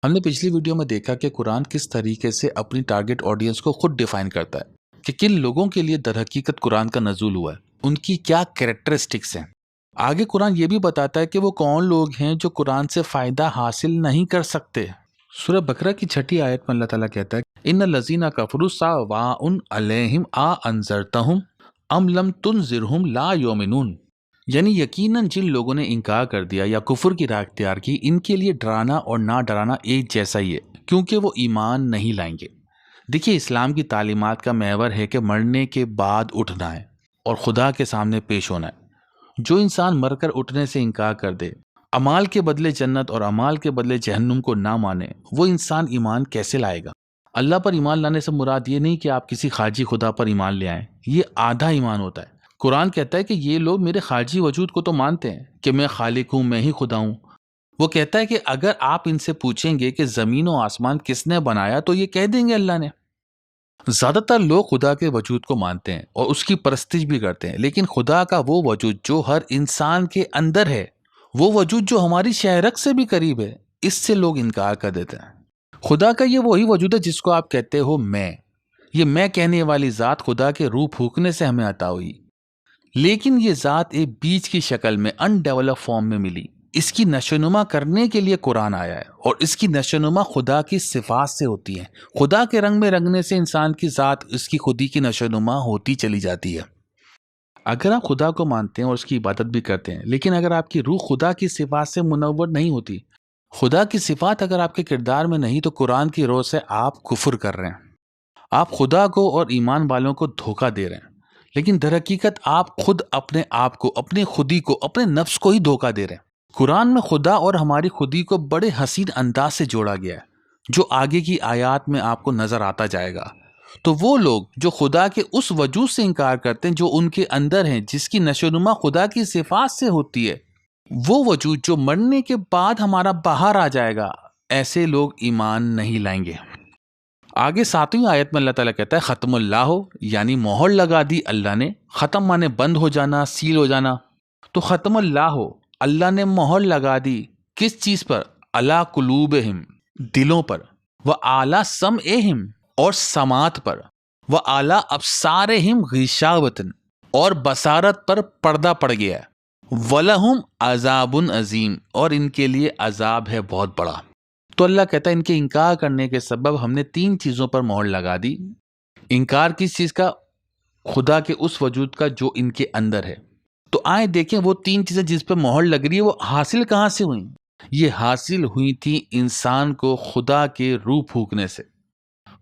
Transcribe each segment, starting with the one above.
ہم نے پچھلی ویڈیو میں دیکھا کہ قرآن کس طریقے سے اپنی ٹارگٹ آڈینس کو خود ڈیفائن کرتا ہے کہ کن لوگوں کے لیے در حقیقت قرآن کا نزول ہوا ہے، ان کی کیا کریکٹرسٹکس ہیں۔ آگے قرآن یہ بھی بتاتا ہے کہ وہ کون لوگ ہیں جو قرآن سے فائدہ حاصل نہیں کر سکتے۔ سورہ بقرہ کی 6 آیت میں اللہ تعالیٰ کہتا ہے ان الذین کفروا سواء علیہم انذرتہم ام لم تنذرہم لا یؤمنون، یعنی یقیناً جن لوگوں نے انکار کر دیا یا کفر کی راہ اختیار کی، ان کے لیے ڈرانا اور نہ ڈرانا ایک جیسا ہی ہے، کیونکہ وہ ایمان نہیں لائیں گے۔ دیکھیے، اسلام کی تعلیمات کا محور ہے کہ مرنے کے بعد اٹھنا ہے اور خدا کے سامنے پیش ہونا ہے۔ جو انسان مر کر اٹھنے سے انکار کر دے، اعمال کے بدلے جنت اور اعمال کے بدلے جہنم کو نہ مانے، وہ انسان ایمان کیسے لائے گا؟ اللہ پر ایمان لانے سے مراد یہ نہیں کہ آپ کسی خارجی خدا پر ایمان لے آئیں، یہ آدھا ایمان ہوتا ہے۔ قرآن کہتا ہے کہ یہ لوگ میرے خارجی وجود کو تو مانتے ہیں کہ میں خالق ہوں، میں ہی خدا ہوں۔ وہ کہتا ہے کہ اگر آپ ان سے پوچھیں گے کہ زمین و آسمان کس نے بنایا تو یہ کہہ دیں گے اللہ نے۔ زیادہ تر لوگ خدا کے وجود کو مانتے ہیں اور اس کی پرستش بھی کرتے ہیں، لیکن خدا کا وہ وجود جو ہر انسان کے اندر ہے، وہ وجود جو ہماری شہرک سے بھی قریب ہے، اس سے لوگ انکار کر دیتے ہیں۔ خدا کا یہ وہی وجود ہے جس کو آپ کہتے ہو میں۔ یہ میں کہنے والی ذات خدا کے روح پھونکنے سے ہمیں عطا ہوئی، لیکن یہ ذات ایک بیج کی شکل میں انڈیولپ فارم میں ملی۔ اس کی نشوونما کرنے کے لیے قرآن آیا ہے، اور اس کی نشوونما خدا کی صفات سے ہوتی ہے۔ خدا کے رنگ میں رنگنے سے انسان کی ذات اس کی خودی کی نشوونما ہوتی چلی جاتی ہے۔ اگر آپ خدا کو مانتے ہیں اور اس کی عبادت بھی کرتے ہیں، لیکن اگر آپ کی روح خدا کی صفات سے منور نہیں ہوتی، خدا کی صفات اگر آپ کے کردار میں نہیں، تو قرآن کی روح سے آپ کفر کر رہے ہیں۔ آپ خدا کو اور ایمان والوں کو دھوکہ دے رہے ہیں، لیکن در حقیقت آپ خود اپنے آپ کو، اپنے خودی کو، اپنے نفس کو ہی دھوکہ دے رہے ہیں۔ قرآن میں خدا اور ہماری خودی کو بڑے حسین انداز سے جوڑا گیا ہے، جو آگے کی آیات میں آپ کو نظر آتا جائے گا۔ تو وہ لوگ جو خدا کے اس وجود سے انکار کرتے ہیں جو ان کے اندر ہیں، جس کی نشوونما خدا کی صفات سے ہوتی ہے، وہ وجود جو مرنے کے بعد ہمارا باہر آ جائے گا، ایسے لوگ ایمان نہیں لائیں گے۔ آگے 7ویں آیت میں اللہ تعالیٰ کہتا ہے ختم اللہ، یعنی مہر لگا دی اللہ نے۔ ختم مانے بند ہو جانا، سیل ہو جانا۔ تو ختم اللہ، اللہ نے مہر لگا دی کس چیز پر؟ علی قلوبہم، دلوں پر، وعلی سمعہم، اور سماعت پر، وعلی ابصارہم غشاوۃ، اور بصارت پر پردہ پڑ گیا ہے، ولہم عذاب عظیم، اور ان کے لیے عذاب ہے بہت بڑا۔ تو اللہ کہتا ہے ان کے انکار کرنے کے سبب ہم نے 3 چیزوں پر مہر لگا دی۔ انکار کس چیز کا؟ خدا کے اس وجود کا جو ان کے اندر ہے۔ تو آئیں دیکھیں وہ 3 چیزیں جس پہ مہر لگ رہی ہے وہ حاصل کہاں سے ہوئیں؟ یہ حاصل ہوئی تھی انسان کو خدا کے روح پھونکنے سے۔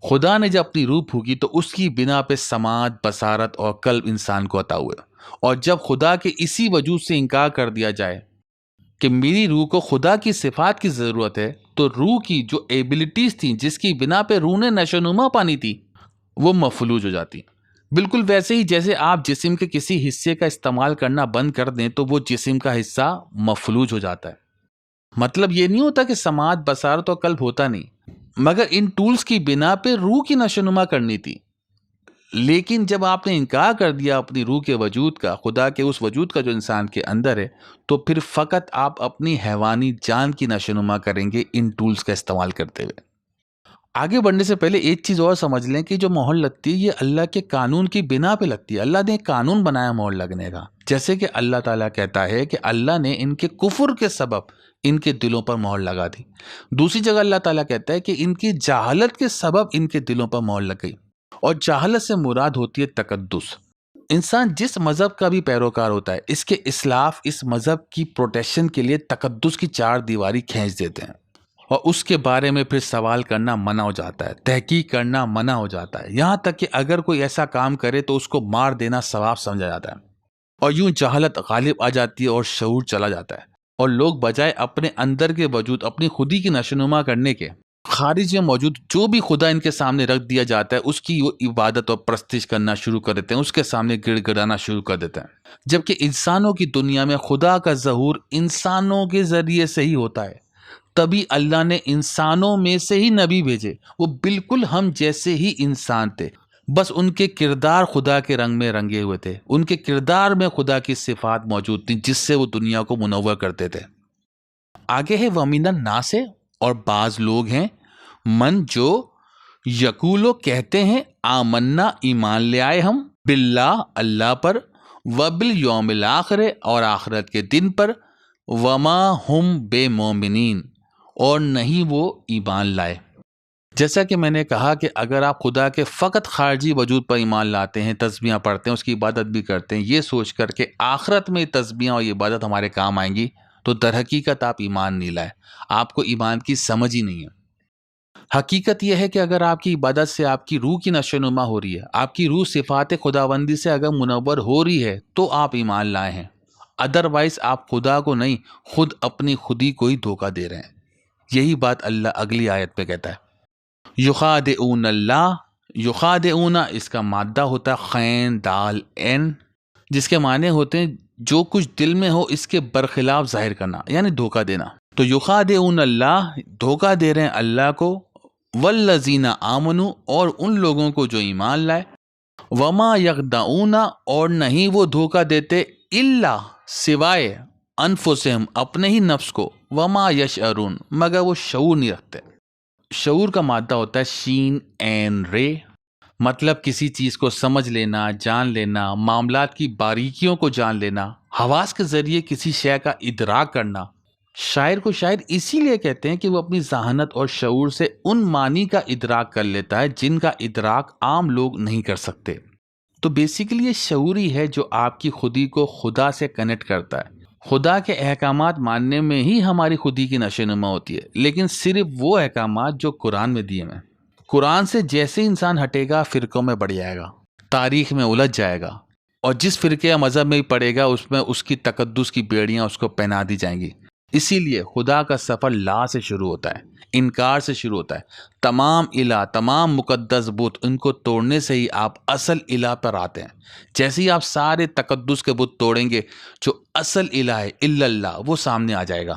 خدا نے جب اپنی روح پھونکی تو اس کی بنا پہ سماعت، بصارت اور قلب انسان کو عطا ہوئے، اور جب خدا کے اسی وجود سے انکار کر دیا جائے کہ میری روح کو خدا کی صفات کی ضرورت ہے، تو روح کی جو ایبلٹیز تھیں جس کی بنا پہ روح نے نشوونما پانی تھی، وہ مفلوج ہو جاتی۔ بالکل ویسے ہی جیسے آپ جسم کے کسی حصے کا استعمال کرنا بند کر دیں تو وہ جسم کا حصہ مفلوج ہو جاتا ہے۔ مطلب یہ نہیں ہوتا کہ سماعت، بصارت اور قلب ہوتا نہیں، مگر ان ٹولز کی بنا پہ روح کی نشوونما کرنی تھی۔ لیکن جب آپ نے انکار کر دیا اپنی روح کے وجود کا، خدا کے اس وجود کا جو انسان کے اندر ہے، تو پھر فقط آپ اپنی حیوانی جان کی نشوونما کریں گے ان ٹولز کا استعمال کرتے ہوئے۔ آگے بڑھنے سے پہلے ایک چیز اور سمجھ لیں کہ جو مہر لگتی ہے یہ اللہ کے قانون کی بنا پہ لگتی ہے۔ اللہ نے ایک قانون بنایا مہر لگنے کا، جیسے کہ اللہ تعالیٰ کہتا ہے کہ اللہ نے ان کے کفر کے سبب ان کے دلوں پر مہر لگا دی۔ دوسری جگہ اللہ تعالیٰ کہتا ہے کہ ان کی جہالت کے سبب ان کے دلوں پر مہر لگ گئی، اور جہالت سے مراد ہوتی ہے تقدس۔ انسان جس مذہب کا بھی پیروکار ہوتا ہے، اس کے اسلاف اس مذہب کی پروٹیکشن کے لیے تقدس کی 4 دیواری کھینچ دیتے ہیں، اور اس کے بارے میں پھر سوال کرنا منع ہو جاتا ہے، تحقیق کرنا منع ہو جاتا ہے، یہاں تک کہ اگر کوئی ایسا کام کرے تو اس کو مار دینا ثواب سمجھا جاتا ہے۔ اور یوں جہالت غالب آ جاتی ہے اور شعور چلا جاتا ہے، اور لوگ بجائے اپنے اندر کے وجود، اپنی خودی کی نشوونما کرنے کے، خارج میں موجود جو بھی خدا ان کے سامنے رکھ دیا جاتا ہے اس کی وہ عبادت اور پرستش کرنا شروع کر دیتے ہیں، اس کے سامنے گڑ گڑانا شروع کر دیتے ہیں۔ جبکہ انسانوں کی دنیا میں خدا کا ظہور انسانوں کے ذریعے سے ہی ہوتا ہے، تبھی اللہ نے انسانوں میں سے ہی نبی بھیجے۔ وہ بالکل ہم جیسے ہی انسان تھے، بس ان کے کردار خدا کے رنگ میں رنگے ہوئے تھے، ان کے کردار میں خدا کی صفات موجود تھیں جس سے وہ دنیا کو منور کرتے تھے۔ آگے ہے وَمِنَ النَّاسِ، اور بعض لوگ ہیں من جو یقولو کہتے ہیں آمنا ایمان لے آئے ہم باللہ اللہ پر وبالیوم الآخر اور آخرت کے دن پر وما ہم بے مومنین اور نہیں وہ ایمان لائے۔ جیسا کہ میں نے کہا کہ اگر آپ خدا کے فقط خارجی وجود پر ایمان لاتے ہیں، تسبیحاں پڑھتے ہیں، اس کی عبادت بھی کرتے ہیں، یہ سوچ کر کہ آخرت میں تسبیحاں اور یہ عبادت ہمارے کام آئیں گی، تو در حقیقت آپ ایمان نہیں لائے، آپ کو ایمان کی سمجھ ہی نہیں ہے۔ حقیقت یہ ہے کہ اگر آپ کی عبادت سے آپ کی روح کی نشو نما ہو رہی ہے، آپ کی روح صفات خداوندی سے اگر منور ہو رہی ہے، تو آپ ایمان لائے ہیں، ادروائز آپ خدا کو نہیں، خود اپنی خودی کو ہی دھوکہ دے رہے ہیں۔ یہی بات اللہ اگلی آیت پہ کہتا ہے، یخادعون اللہ، یخادعون اس کا مادہ ہوتا ہے خین دال این، جس کے معنی ہوتے ہیں جو کچھ دل میں ہو اس کے برخلاف ظاہر کرنا، یعنی دھوکہ دینا۔ تو یخادعون اللہ، دھوکہ دے رہے ہیں اللہ کو، والذین آمنوا اور ان لوگوں کو جو ایمان لائے، وما یخدعون اور نہیں وہ دھوکہ دیتے الا سوائے انفسہم اپنے ہی نفس کو، وما یشعرون مگر وہ شعور نہیں رکھتے۔ شعور کا مادہ ہوتا ہے شین عین رے، مطلب کسی چیز کو سمجھ لینا، جان لینا، معاملات کی باریکیوں کو جان لینا، حواس کے ذریعے کسی شے کا ادراک کرنا۔ شاعر کو شاعر اسی لیے کہتے ہیں کہ وہ اپنی ذہانت اور شعور سے ان معنی کا ادراک کر لیتا ہے جن کا ادراک عام لوگ نہیں کر سکتے۔ تو بیسیکلی یہ شعور ہی ہے جو آپ کی خودی کو خدا سے کنیکٹ کرتا ہے۔ خدا کے احکامات ماننے میں ہی ہماری خودی کی نشو نما ہوتی ہے، لیکن صرف وہ احکامات جو قرآن میں دیے ہیں۔ قرآن سے جیسے انسان ہٹے گا فرقوں میں بڑھ جائے گا، تاریخ میں الجھ جائے گا، اور جس فرقے یا مذہب میں ہی پڑے گا اس میں اس کی تقدس کی بیڑیاں اس کو پہنا دی جائیں گی۔ اسی لیے خدا کا سفر لا سے شروع ہوتا ہے، انکار سے شروع ہوتا ہے۔ تمام الہ، تمام مقدس بت، ان کو توڑنے سے ہی آپ اصل الہ پر آتے ہیں۔ جیسے ہی آپ سارے تقدس کے بت توڑیں گے، جو اصل الہ ہے الا اللہ، وہ سامنے آ جائے گا۔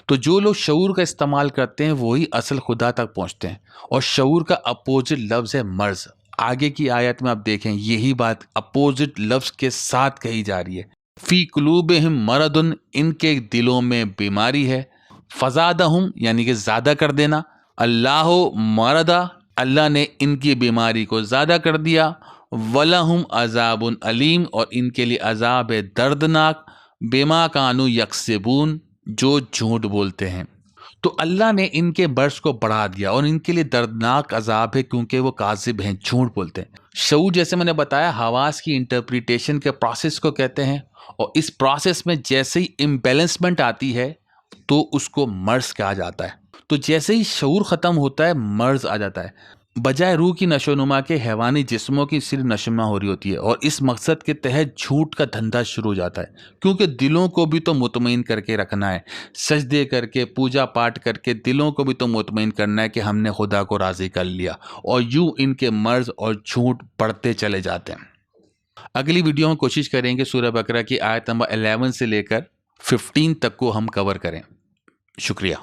تو جو لوگ شعور کا استعمال کرتے ہیں وہی اصل خدا تک پہنچتے ہیں، اور شعور کا اپوزٹ لفظ ہے مرض۔ آگے کی آیت میں آپ دیکھیں یہی بات اپوزٹ لفظ کے ساتھ کہی جا رہی ہے، فی قلوبہم مرض، ان کے دلوں میں بیماری ہے، فزادہم یعنی کہ زیادہ کر دینا، اللہ مرضا، اللہ نے ان کی بیماری کو زیادہ کر دیا، ولہم عذاب علیم اور ان کے لیے عذاب دردناک، بما کانوا یکسبون جو جھوٹ بولتے ہیں۔ تو اللہ نے ان کے برس کو بڑھا دیا اور ان کے لیے دردناک عذاب ہے کیونکہ وہ کاذب ہیں، جھوٹ بولتے ہیں۔ شعور جیسے میں نے بتایا حواس کی انٹرپریٹیشن کے پروسیس کو کہتے ہیں، اور اس پروسیس میں جیسے ہی امبیلنسمنٹ آتی ہے تو اس کو مرض کہا جاتا ہے۔ تو جیسے ہی شعور ختم ہوتا ہے مرض آ جاتا ہے۔ بجائے روح کی نشو نما کے حیوانی جسموں کی صرف نشو نما ہو رہی ہوتی ہے، اور اس مقصد کے تحت جھوٹ کا دھندا شروع ہو جاتا ہے، کیونکہ دلوں کو بھی تو مطمئن کر کے رکھنا ہے، سجدے کر کے پوجا پاٹ کر کے دلوں کو بھی تو مطمئن کرنا ہے کہ ہم نے خدا کو راضی کر لیا، اور یوں ان کے مرض اور جھوٹ بڑھتے چلے جاتے ہیں۔ اگلی ویڈیو میں کوشش کریں گے سورہ بقرہ کی آیت نمبر 11 سے لے کر 15 تک کو ہم کور کریں۔ شکریہ۔